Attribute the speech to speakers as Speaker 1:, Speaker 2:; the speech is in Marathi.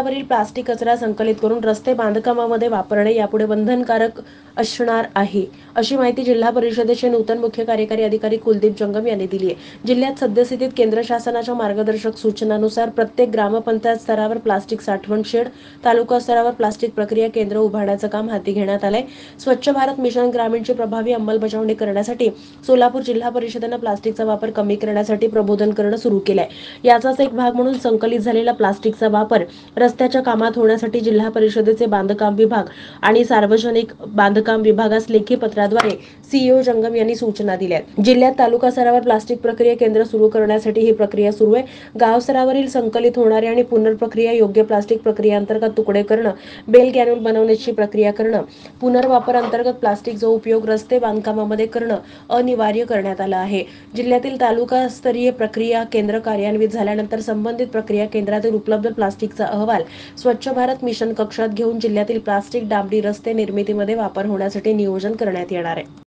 Speaker 1: स्तरावरील प्लास्टिक कचरा संकलित करून रस्ते बांधकामामध्ये वापरणे यापुढे बंधनकारक असणार आहे, अशी माहिती जिल्हा परिषदेचे नूतन मुख्य कार्यकारी अधिकारी कुलदीप जंगम यांनी दिली आहे। जिल्ह्यात सद्यस्थितीत केंद्र शासनाच्या मार्गदर्शक सूचनानुसार प्रत्येक ग्रामपंचायत स्तरावर प्लास्टिक साठवण शेड, तालुका स्तरावर प्लास्टिक प्रक्रिया केंद्र उभारण्याचं काम हाती घेण्यात आलंय। स्वच्छ भारत मिशन ग्रामीणची प्रभावी अंमलबजावणी करण्यासाठी सोलापूर जिल्हा परिषदेनं प्लास्टिकचा वापर कमी करण्यासाठी प्रबोधन करणं सुरू केलंय। याचाच एक भाग म्हणून संकलित झालेला प्लास्टिकचा वापर रस्त्याच्या कामात होण्यासाठी जिल्हा परिषदेचे बांधकाम विभाग आणि सार्वजनिक बांधकाम विभागास लेखी पत्राद्वारे सीईओ जंगम यांनी सूचना दिल्या आहेत। जिल्ह्यात तालुका स्तरावर प्लास्टिक प्रक्रिया केंद्र सुरू करण्यासाठी ही प्रक्रिया सुरू आहे। गाव स्तरावरील संकलित होणारे आणि पुनर्प्रक्रिया योग्य प्लास्टिक प्रक्रिया अंतर्गत तुकडे करणं, बेल गॅन्युल बनवण्याची प्रक्रिया करणं, पुनर्वापर अंतर्गत प्लास्टिकचा उपयोग रस्ते बांधकामामध्ये करणं अनिवार्य करण्यात आलं आहे। जिल्ह्यातील तालुका स्तरीय प्रक्रिया केंद्र कार्यान्वित झाल्यानंतर संबंधित प्रक्रिया केंद्रातील उपलब्ध प्लास्टिकचा अहवाल स्वच्छ भारत मिशन कक्षात घेऊन जिल्ह्यातील प्लास्टिक डांबरी रस्ते निर्मितीमध्ये वापर होण्यासाठी नियोजन करण्यात येणार आहे।